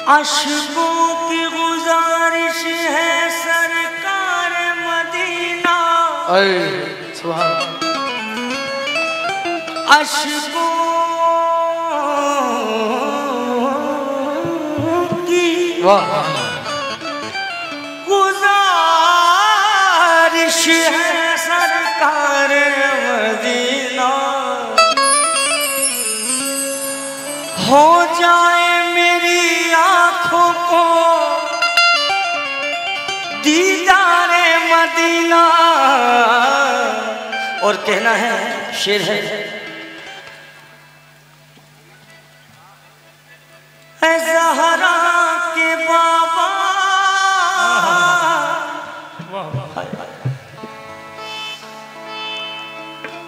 अशकों की गुजारिश है सरकार मदीना। अशकों की गुजारिश है सरकार मदीना। हो जाए मेरी आँखों को दीदारे मदीना। और कहना है, शेर है, ऐ ज़हरा के बाबा,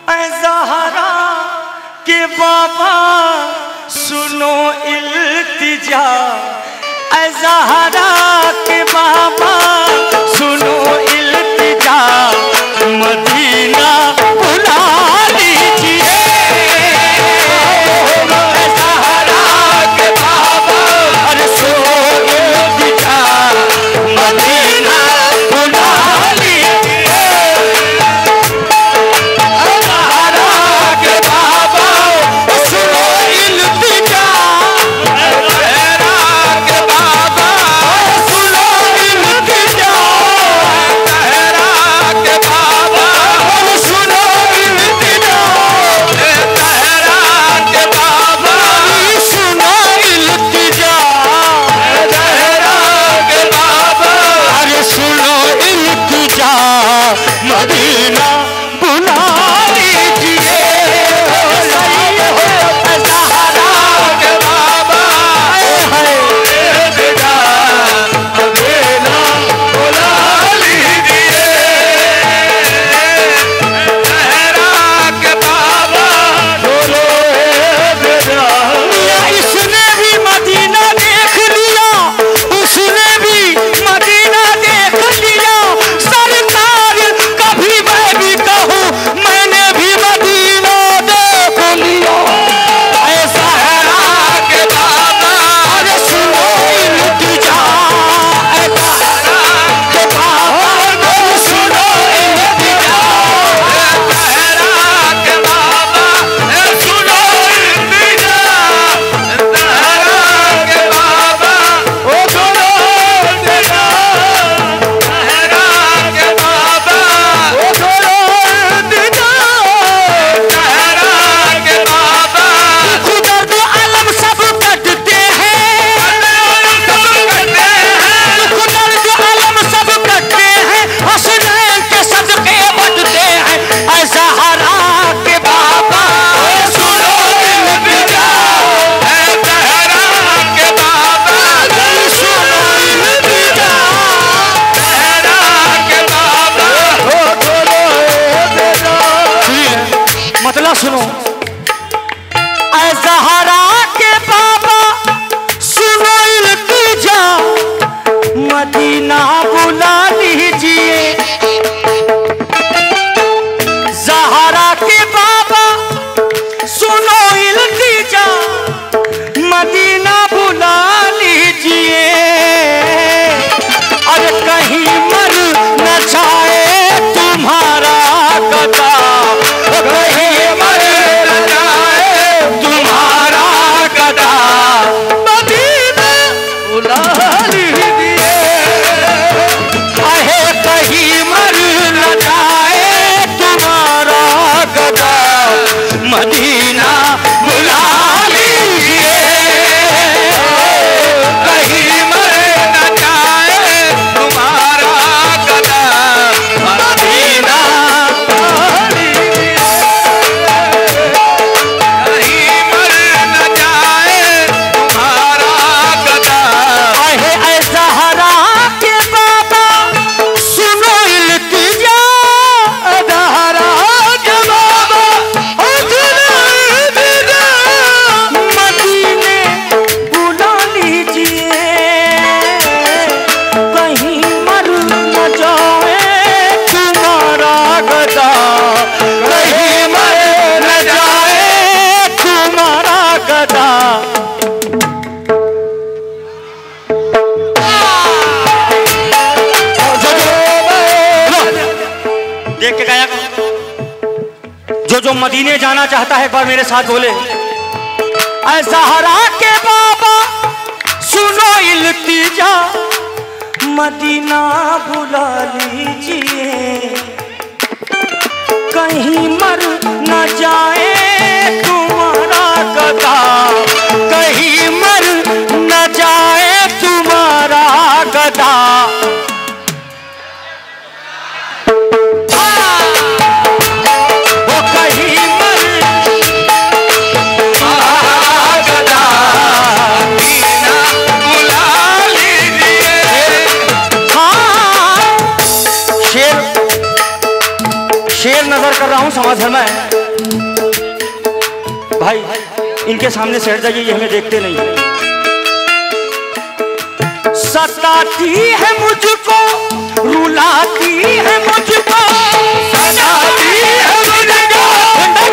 ऐ ज़हरा के बाबा सुनो इल्तिजा। ऐ ज़हरा के बाबा सुनो इल्तिजा। मदीना बुला लीजिए। ऐ ज़हरा के बाबा अरे सुनो इल्तिजा। मदीना बुला लीजिए। ऐ ज़हरा के बाबा सुनो इल्तिजा। ऐ ज़हरा के बाबा सुनो इल्तिजा। देख के गाया करो। जो मदीने जाना चाहता है एक बार मेरे साथ बोले, ऐ ज़हरा के बाबा सुनो इल्तिजा, मदीना बुला लीजिए, कहीं मर न जाए तुम्हारा गदा, कहीं मर न जाए तुम्हारा गदा। वो कहीं मर गदा, मदीना बुला लीजिए। हाँ, शेर नजर कर रहा हूं, समझ में भाई, इनके सामने से हट जाइए, ये हमें देखते नहीं है। सताती है मुझको, रुलाती है मुझको, सताती है मुझको,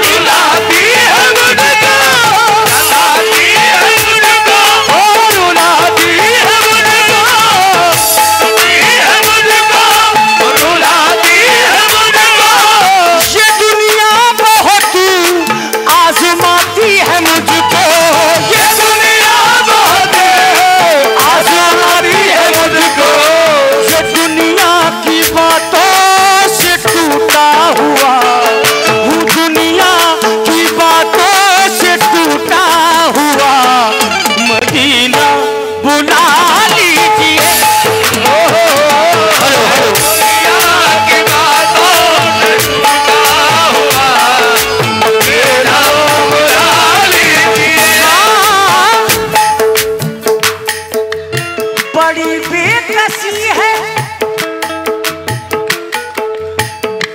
रुलाती है मुझको, सताती है मुझको, रुलाती है मुझको, सताती है मुझको, रुलाती है मुझको। ये दुनिया बहुत आजमाती है मुझको, ये दुनिया बहुत आजमाती है मुझको। ये दुनिया की बातों से टूटा हुआ हूँ, दुनिया की बातों से टूटा हुआ, मदीना बुला लीजिए। दुनिया की बातों से टूटा हुआ, मदीना बुला लीजिए। बड़ी बेकसी है,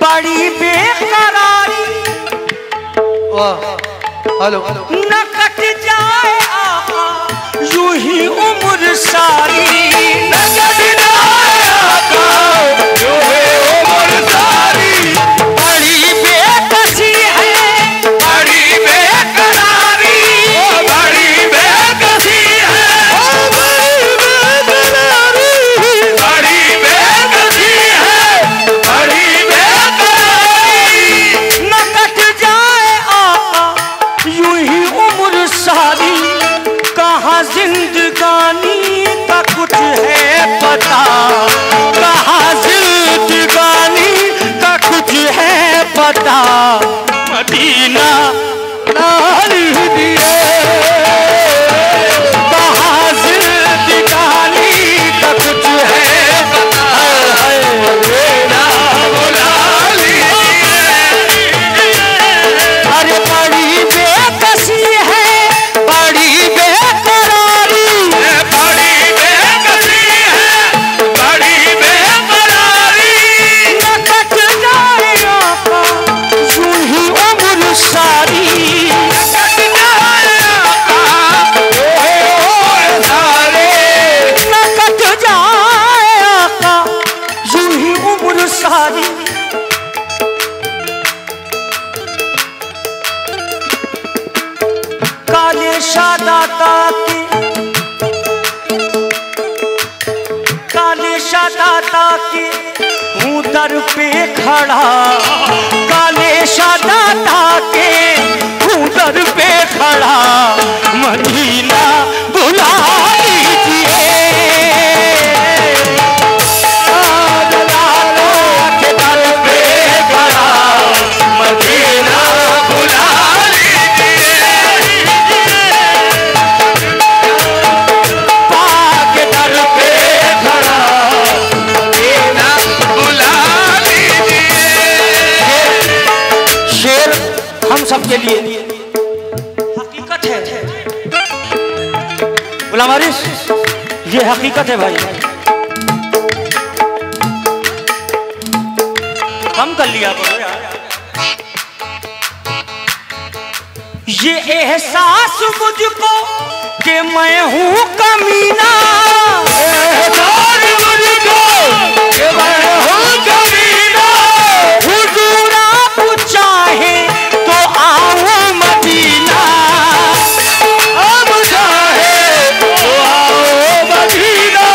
बड़ी बेकरारी, हेलो न कट जाए आका यूं ही उम्र सारी, न कट जाए आका यूं ही उम्र सारी। बड़ी बेकसी है, बड़ी बेकरारी, बड़ी बेकसी है, बड़ी बेकरारी, बड़ी बेकसी है, बड़ी बेकरारी। न कट जाए आका यूं ही उम्र सारी, कहाँ जिंदगानी का कुछ है पता, कहाँ जिंदगानी का कुछ है पता, मदीना डाल दिए, कहाँ जिंदगानी का कुछ है पता, मदीना बुला लीजिए। अरे बड़ी बेकसी है, बड़ी बेकरारी, बड़ी बेकसी है, बड़ी बेकरारी। न कट जाए आका यूं ही उम्र सारी, न कट जाए आका सारे, न कट जाए आका यूं ही उम्र सारी। काले शादाता के, काले शादाता के हूँ दर पे खड़ा, काले शादाता के हूँ दर पे खड़ा, मदीना बुला लीजिए। के दर पे खड़ा, मदीना बुला लीजिए। पाक दर पे खड़ा, मदीना बुला लीजिए। शेर हम सबके लिए हकीकत है, गुलाम वारिस, ये हकीकत है भाई। कम कर लिया करो यार। ये एहसास मुझको कि मैं हूँ कमीना, एहसास मुझको कि मैं हूँ कमीना, हुजूर आप चाहे तो आओ मदीना, आप चाहे तो आओ मदीना।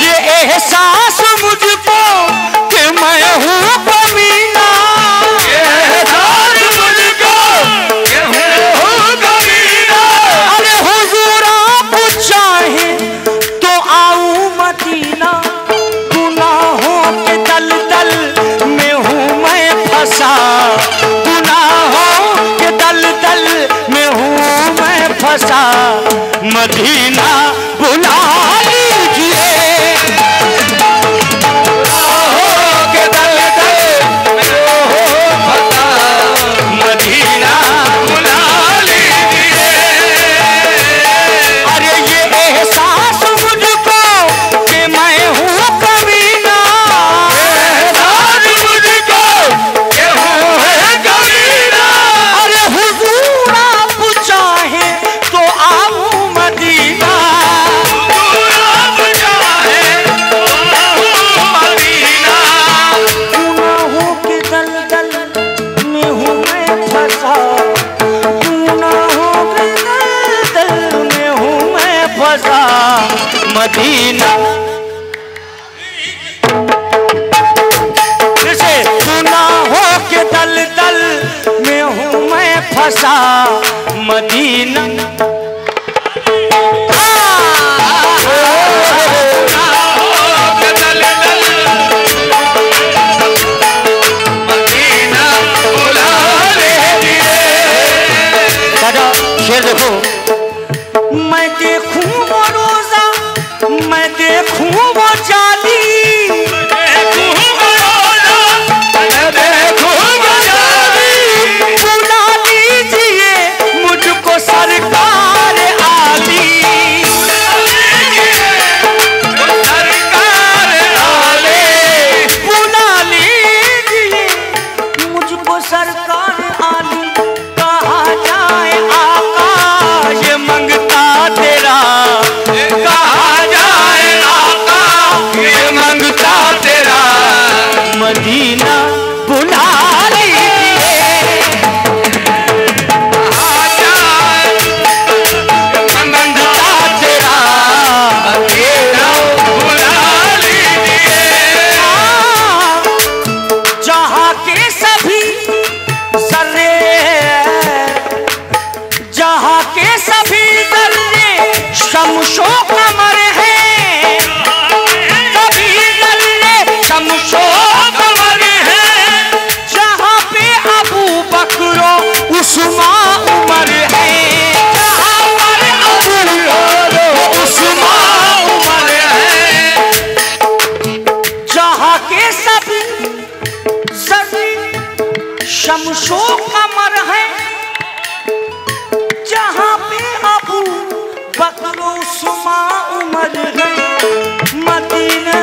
ये एहसास मुझको कि मैं हूँ कमीना, फंसा, गुनाहों के दलदल में हूँ मैं फंसा, मदीना बुला लीजिए। गुनाहों के दलदल में हूँ फंसा, मदीना बुला लीजिए। अरे ये एहसास मुझको कि मैं हूँ कमीना, एहसास मुझको कि हूँ कमीना। अरे हुजूर आप चाहे तो आऊँ मदीना, हुजूर आप चाहे तो आऊँ मदीना। गुनाहों के दलदल में हूँ मैं फंसा, गुनाहों के दलदल में हूँ मैं फंसा, मदीना। जैसे गुनाहों के दलदल में हूँ मैं फंसा, मदीना। शेर देखो, मैं देखूं वो रोजा, मैं देखूं वो जाली, मैं देखूं वो जाली। बुला लीजिए मुझको सरकार आली, सरकार आली। बुला लीजिए मुझको सरकार आली। कहा जाए आका ये मंगता तेरा, कहा जाए आका ये मंगता तेरा, मदीना बुला लीजिए। कहा जाए मंगता तेरा, मदीना बुला लीजिए। जहाँ के सभी जर्रे, जहाँ के सभी जर्रे शमशो कमर हैं, सभी जर्रे शमशो कमर हैं। जहाँ पे अबू बकरो उस्मा उमर है, जहाँ पर अबू उस्मा उमर है। जहाँ के सभी जर्रे शमशो कमर हैं, जहाँ पे अबू बकरो उस्मा उमर है, मदीना।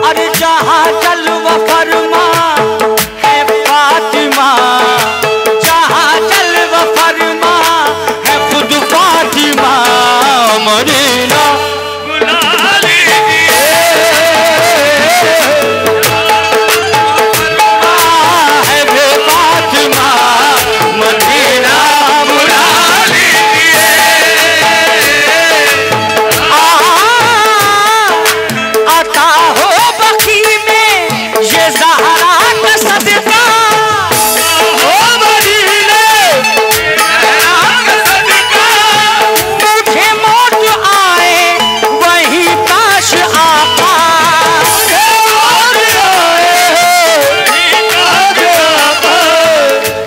अरे जहाँ जलवा फरमा है फातिमा, जहाँ जलवा फरमा है खुद फातिमा, मदीना बुला लीजिए। है वे फातिमा, मदीना बुला लीजिए। आता हो बकी में ये ज़हरा का सदका, हो मदीने ज़हरा का सदका। मुझे मौत आए वही काश आका,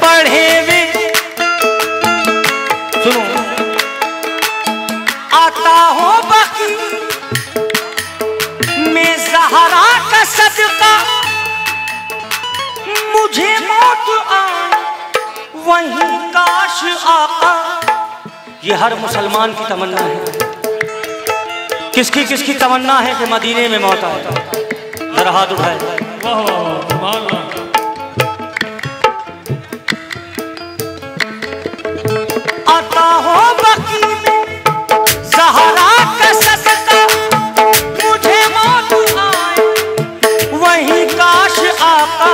पढ़े वे। सुनो, आता हो बकी में ज़हरा का सदका, मुझे मौत आए वही काश आका। ये हर मुसलमान की तमन्ना है। किसकी किसकी तमन्ना है कि मदीने में मौत आए? जरा हाथ उठाए। वाह वाह वाह वाह। आता हो बकी में ज़हरा का सदका, मुझे मौत आए वही काश आका।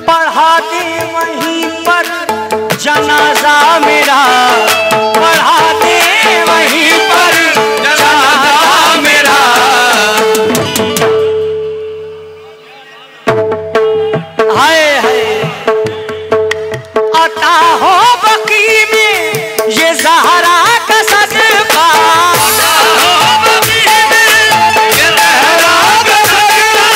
पढ़ा दे वहीं पर जनाजा मेरा, पढ़ा दे वहीं पर जनाजा मेरा। हाय हाय, आता हो बकी में ये ज़हरा का सदका, आता हो बकी में ये ज़हरा का सदका।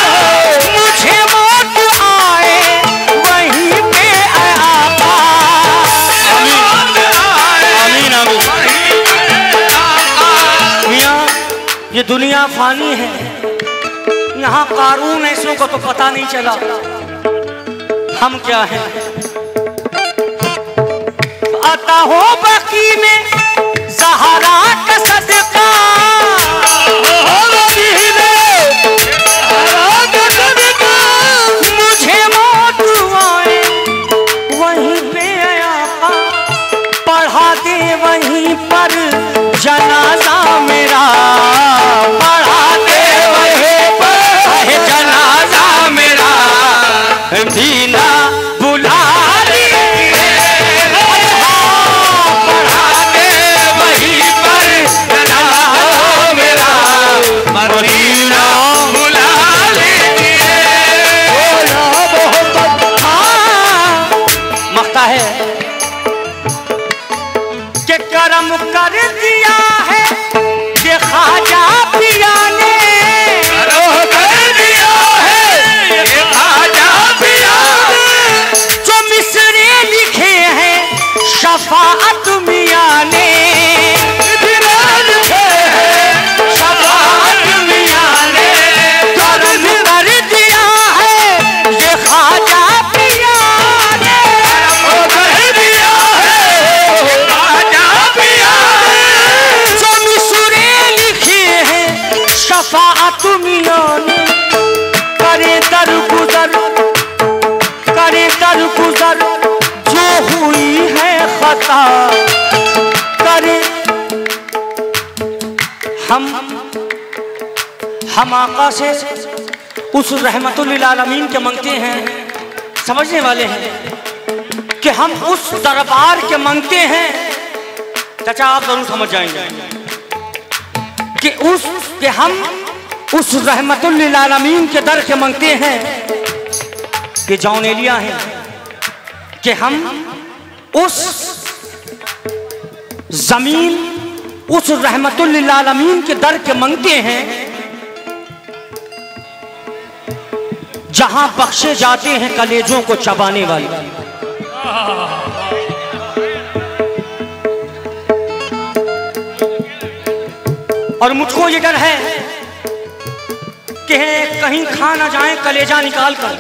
ये दुनिया फानी है, यहाँ कारून ऐसों को तो पता नहीं चला हम क्या हैं। आता हो बकी में ज़हरा का सदका, मुझे मौत आए वहीं पे आका, पढ़ा दे वहीं पर जनाजा मेरा, पढ़ा दे वहीं पर जनाजा मेरा, दीना बुला करम कर दिया है ये ख्वाजा पिया ने, कर दिया है ये ख्वाजा पिया ने, जो मिसरे लिखे हैं शफाअत मियां ने, लिखे हैं शफाअत मियां ने, करम कर दिया है ये ख्वाजा पिया ने, कर दिया है शफाअत मियां ने, करे दरगुजर जो हुई है खता, करे हम आका से उस रहमतुल लिल आलमीन के मांगते हैं, समझने वाले हैं कि हम उस दरबार के मांगते हैं। चाचा आप जरूर समझ जाएंगे कि हम उस रहमतुल लिल आलमीन के दर के मांगते हैं कि जौन एलिया है, कि हम उस जमीन उस रहमतुल लिल आलमीन के दर के मांगते हैं जहां बख्शे जाते हैं कलेजों को चबाने वाले। और मुझको ये डर है कि कहीं खा ना जाए कलेजा निकाल कर,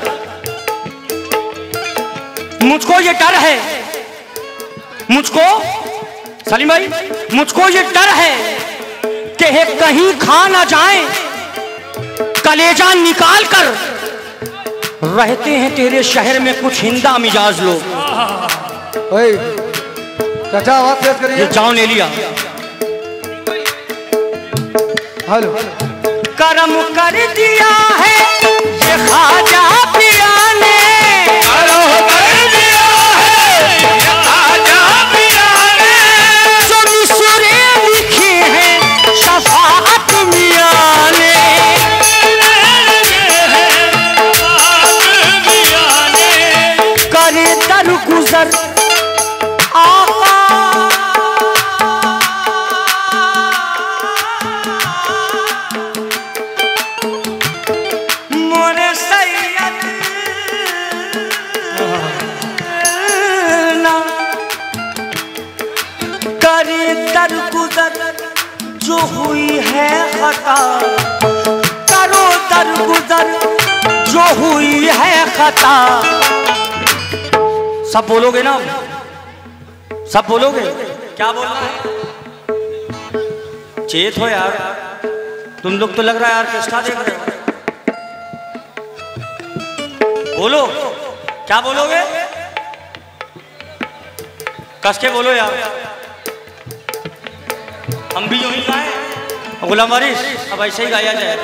मुझको ये डर है, मुझको सलीम भाई मुझको ये डर है कि कहीं खा ना जाए कलेजा निकाल कर। रहते हैं तेरे शहर में कुछ हिंदा मिजाज लोग। चाचा आवाज तेज करिए। ये जॉन एलिया हेलो। करम कर दिया है ये ख्वाजा पिया ने, करम कर दिया है ये ख्वाजा पिया ने, जो मिसरे लिखे हैं शफाअत मियां ने, करे दरगुजर आका दरगुजर जो हुई है खता, करो दरगुजर जो हुई है खता। सब बोलोगे ना, सब बोलोगे? क्या बोलना है? चेत हो यार, तुम लोग तो लग रहा है यार किसका देख रहे हो। बोलो, क्या बोलोगे? कस के बोलो यार। हम भी यूं ही गाएं गुलाम वारिस, अब ऐसे ही गाया जाए।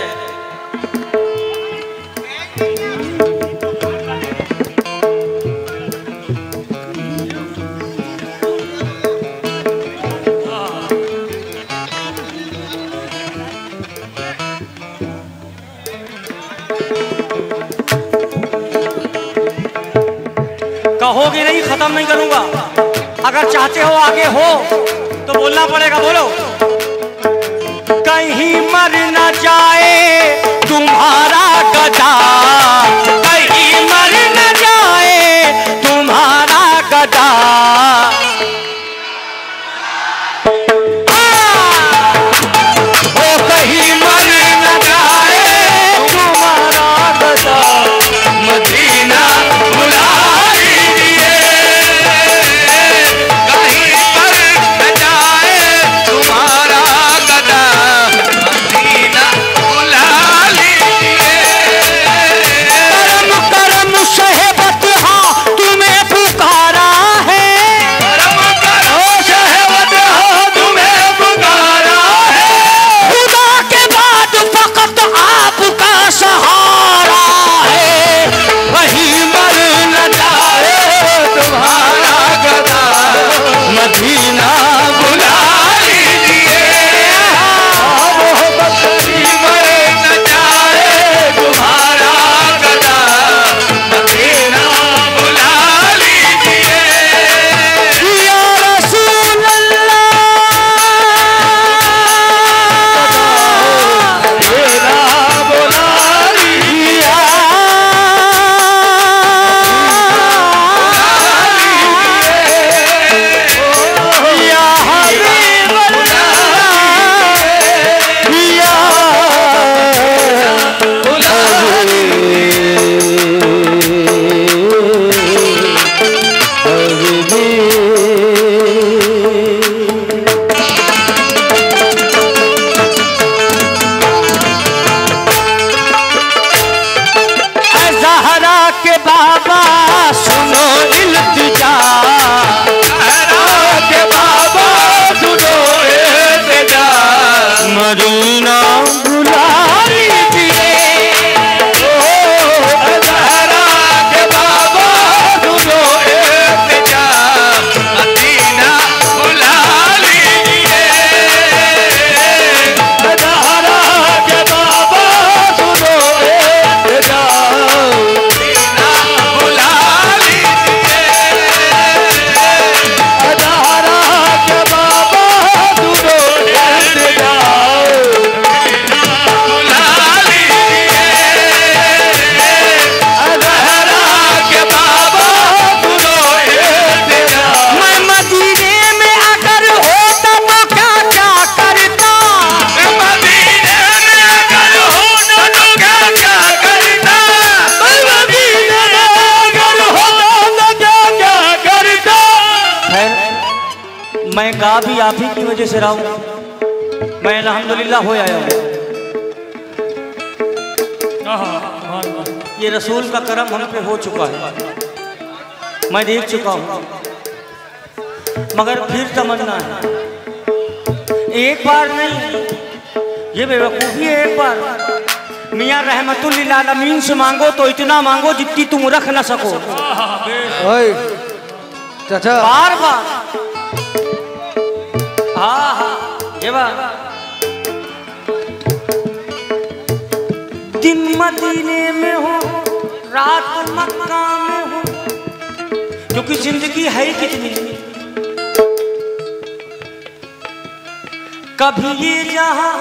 कहोगे नहीं, खत्म नहीं करूंगा। अगर चाहते हो आगे हो तो बोलना पड़ेगा। बोलो, कहीं मर न जाए तुम्हारा गदा, कहीं मर न जाए तुम्हारा गदा, ओ कहीं मर के बाबा सुनो इल्तिजा, ज़हरा के बाबा सुनो इल्तिजा, मदीना बुला लीजिए। ज़हरा के बाबा सुनो इल्तिजा, मदीना बुला लीजिए। ज़हरा के बाबा सुनो इल्तिजा, मदीना बुला लीजिए। ज़हरा के बाबा सुनो इल्तिजा, बुला लीजिए। ज़हरा के बाबा सुनो इल्तिजा। मैं मदीने में अगर होता तो क्या क्या करता, मैं मदीने में अगर होता तो क्या क्या करता, मैं मदीने में अगर होता तो क्या क्या करता। खैर मैं गा भी आप ही की वजह से रहा हूँ, मैं अल्हम्दुलिल्लाह हो आया हूँ। ये रसूल का करम हम पे हो चुका है, मैं देख चुका हूँ, मगर फिर तमन्ना है एक बार नहीं, ये बेवकूफ़ी है एक बार। मियाँ रहमतुल लिल आलमीन से मांगो तो इतना मांगो जितनी तुम रख ना सको, ओए चाचा बार बार। हाँ हाँ ये बात। दिन मदीने में हो, रात मक्का में हो, क्योंकि जिंदगी है ही कितनी। कभी ये जहां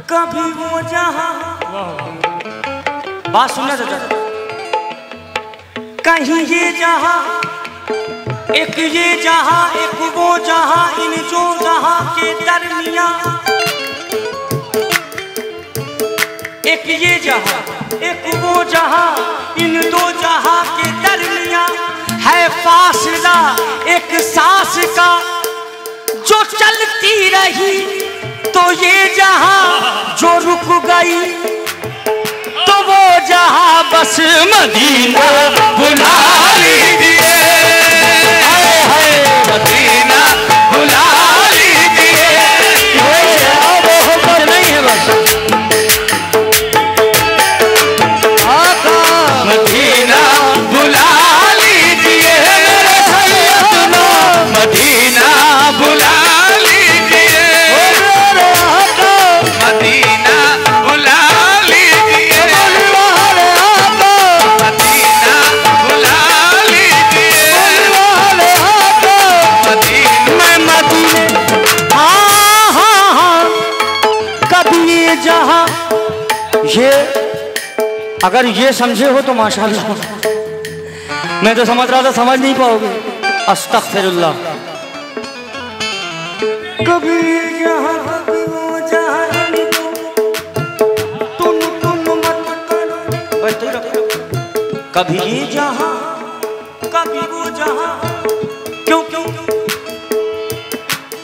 कभी वो जहां, बात सुनना चाचा। कहीं ये जहां एक ये जहां एक वो जहां, इन जो जहां के दरमिया एक ये जहां एक वो जहां, इन दो जहां के दरमिया है फासला एक सांस का, जो चलती रही तो ये जहां जो रुक गई तो वो जहां बस मदीना बुला लीजिए। हाय हाय मदीना बुला लीजिए। वो नहीं है बस मदीना बुला लीजिए। मेरे सैयदना मदीना बुला लीजिए। मदीना बुला लीजिए। मदीना बुला लीजिए। मैं मदीने हाँ हाँ हाँ कभी ये जहाँ, ये अगर ये समझे हो तो माशाअल्लाह, मैं तो समझ रहा था समझ नहीं पाओगे। अस्तगफिरुल्लाह। कभी जहाँ कभी वो जहाँ, तुम मत करो, बैठे रखो। कभी ये जहाँ कभी वो जहाँ, क्यों क्यों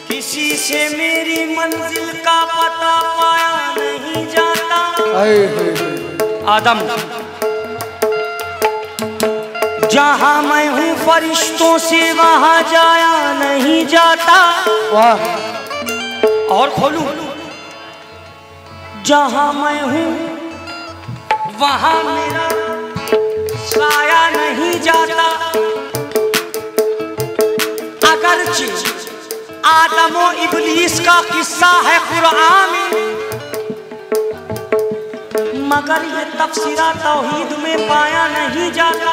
किसी से मेरी मंजिल का पता पाया नहीं जाता। आदम जहां मैं हूँ फरिश्तों से वहां जाया नहीं जाता। वाह और खोलूं, जहां मैं हूँ वहां मेरा साया नहीं जाता। अगरचे आदम और इब्लीस का किस्सा है कुरान में, मगर ये तफसीरा तौहीद में पाया नहीं जाता।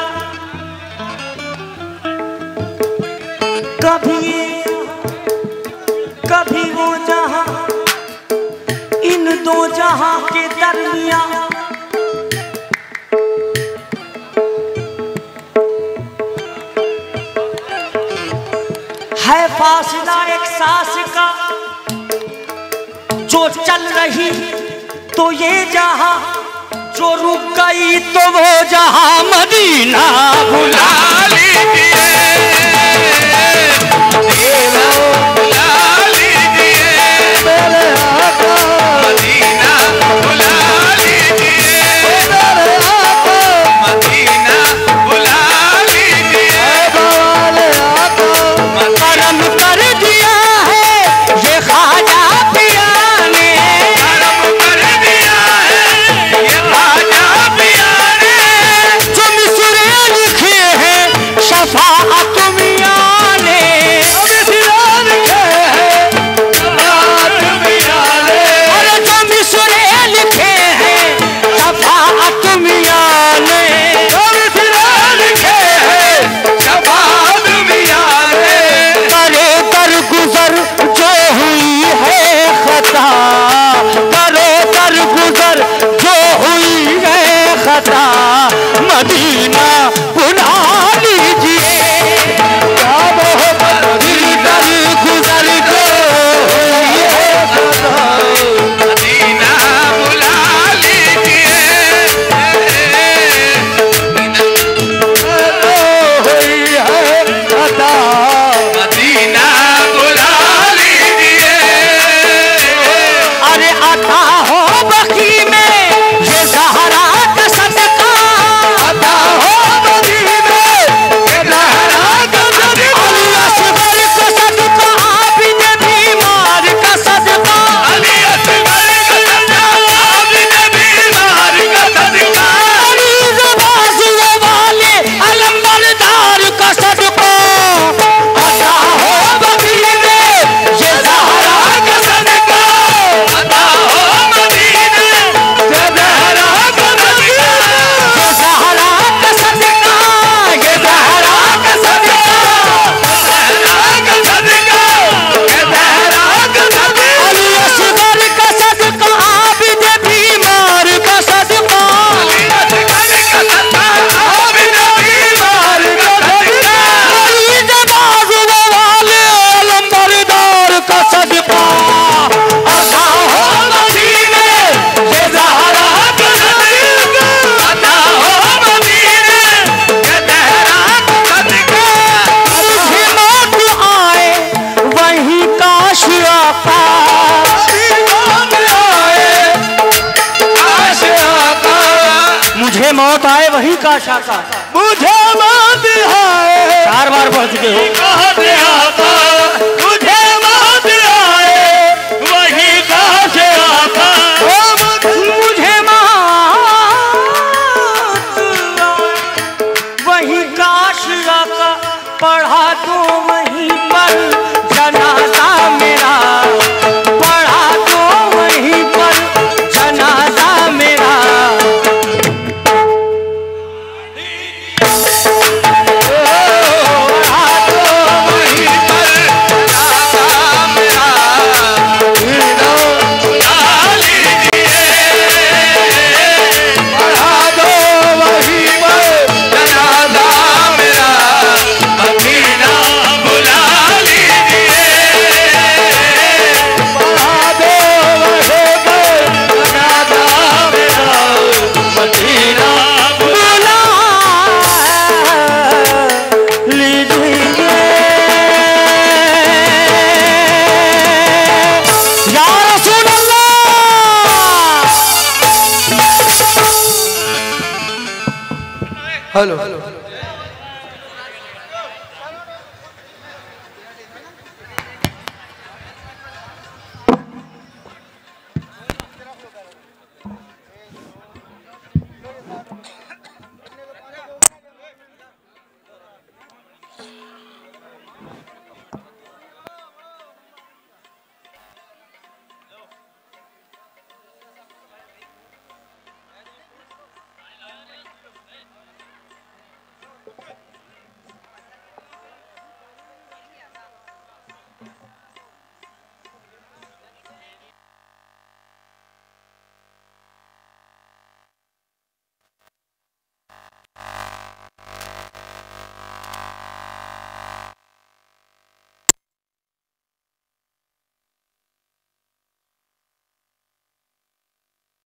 कभी ये कभी वो जहां, इन दो जहां के दरमिया है फासला एक सांस का, जो चल रही तो ये जहां, जो रुक गई तो वो जहां मदीना बुला लीजिए। मदीना बुला लीजिए। मेरे आका मदीना बुला लीजिए। मेरे आका मदीना मदीना बुला लीजिए, क्या मोहब्बत दर गुजर के मदीना बुला लीजिए, हुई है अदा, मदीना बुला लीजिए। अरे अता हो बकी में ये ज़हरा का सदका, अदा हो मदीने ये ज़हरा का सदका, अली असगर का सदका, आबिद बीमार का सदका, अली असगर का सदका, आबिद बीमार का सदका, मरीज़ बाजुए वाले अलंबरदार का सदका, अता हो बकी में ये ज़हरा का सदका, अता हो मदीने ये ज़हरा का सदका, ये ज़हरा का सदका, ये ज़हरा का सदका, सहरा का सदका, ये सहरा का सदका, अली असगर का सदका, आबिद बीमार का सदका, अली असगर का सदका, आबिद बीमार का सदका, मरीज़ बाजुए वाले अलंबरदार का सदका, अता हो मदीने ये ज़हरा का सदका, अता हो मदीने ये सहरा का सदका। मुझे मौत आए वहीं काश आका, मुझे मौत आए वहीं काश आका, मुझे मौत आए 4 बार पढ़ चुके हो। कहते आका तुझे मौत आए वही काश आका, मुझे मौत आए वहीं काश आका, पढ़ा दो वहीं पर जनाजा मेरा, पढ़ा दो वहीं पर जनाजा मेरा, वहीं पर जनाजा मेरा बुला लीजिए, बढ़ा दो वहीं पर जनाजा मेरा मदीना बुला लीजिए, बढ़ा दो वहीं पर जनाजा मेरा मदीना बुला लीजिए। या रसूल अल्लाह, हेलो